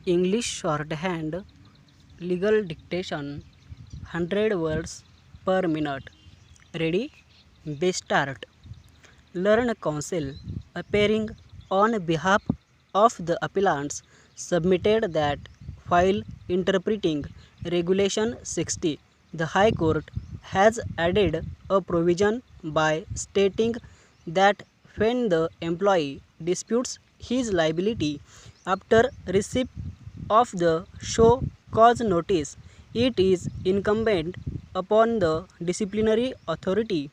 English shorthand, legal dictation, 100 words per minute. Ready? We start. Learn counsel appearing on behalf of the appellants submitted that while interpreting Regulation 60, the High Court has added a provision by stating that when the employee disputes his liability after receipt of the show cause notice, it is incumbent upon the disciplinary authority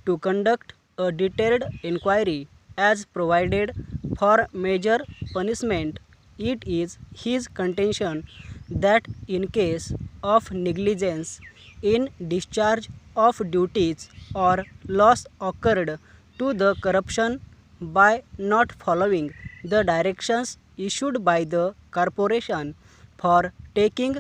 to conduct a detailed inquiry as provided for major punishment. It is his contention that in case of negligence in discharge of duties or loss occurred to the corruption by not following the directions issued by the corporation for taking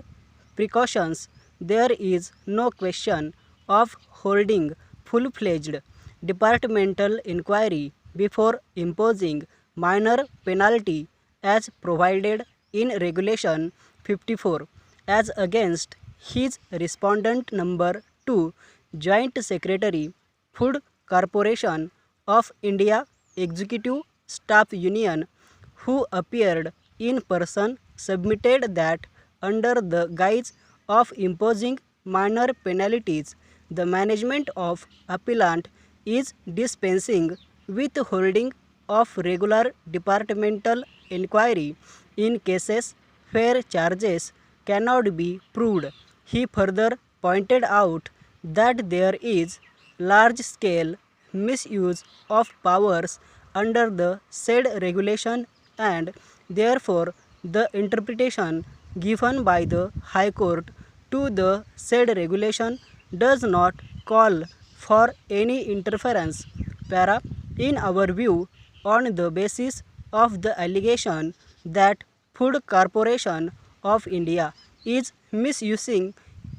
precautions, there is no question of holding full-fledged departmental inquiry before imposing minor penalty as provided in Regulation 54 as against his respondent number 2, Joint Secretary, Food Corporation of India Executive Staff Union, who appeared in person, submitted that under the guise of imposing minor penalties, the management of appellant is dispensing with holding of regular departmental inquiry in cases where charges cannot be proved. He further pointed out that there is large-scale misuse of powers under the said regulation and therefore the interpretation given by the High Court to the said regulation does not call for any interference. Para. In our view, on the basis of the allegation that Food Corporation of India is misusing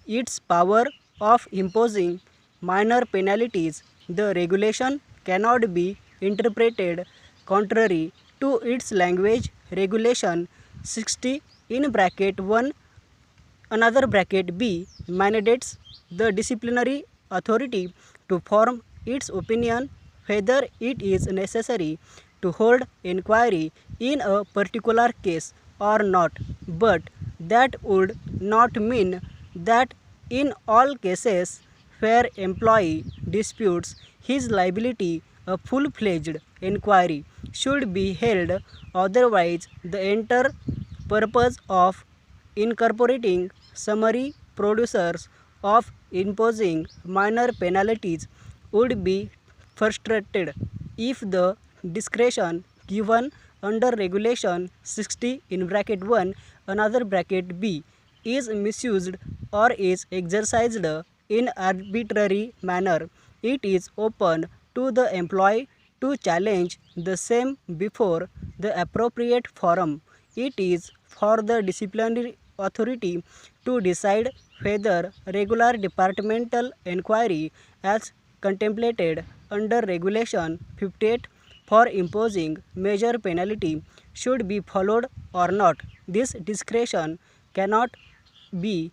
its power of imposing minor penalties, the regulation cannot be interpreted contrary to its language. Regulation 60 in bracket 1 another bracket B mandates the disciplinary authority to form its opinion whether it is necessary to hold inquiry in a particular case or not, but that would not mean that in all cases where employee disputes his liability a full-fledged inquiry should be held. Otherwise, the entire purpose of incorporating summary producers of imposing minor penalties would be frustrated if the discretion given under Regulation 60 in bracket 1 another bracket B is misused or is exercised in arbitrary manner. It is open to the employee to challenge the same before the appropriate forum. It is for the disciplinary authority to decide whether regular departmental inquiry as contemplated under Regulation 58 for imposing major penalty should be followed or not. This discretion cannot be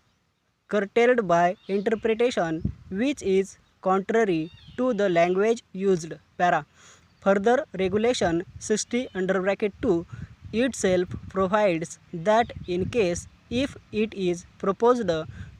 curtailed by interpretation which is contrary to the language used. Para. Further, Regulation 60 under bracket 2 itself provides that in case if it is proposed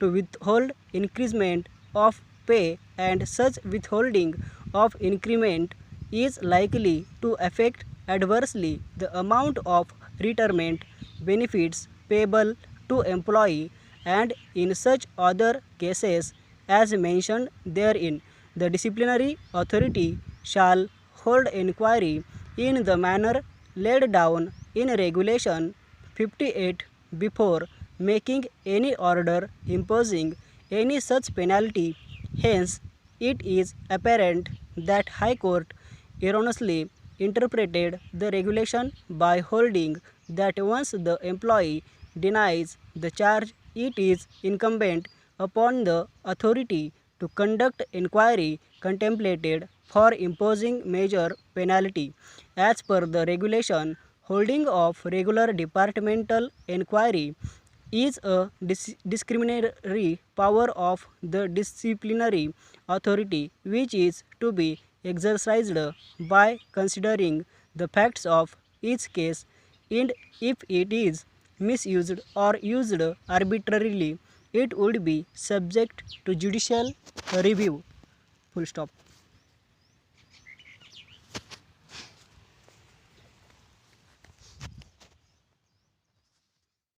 to withhold increment of pay and such withholding of increment is likely to affect adversely the amount of retirement benefits payable to employee, and in such other cases as mentioned therein, the disciplinary authority shall hold inquiry in the manner laid down in Regulation 58 before making any order imposing any such penalty. Hence, it is apparent that High Court erroneously interpreted the regulation by holding that once the employee denies the charge, it is incumbent upon the authority to conduct inquiry contemplated for imposing major penalty. As per the regulation, holding of regular departmental inquiry is a discriminatory power of the disciplinary authority which is to be exercised by considering the facts of each case, and if it is misused or used arbitrarily, it would be subject to judicial review. Full stop.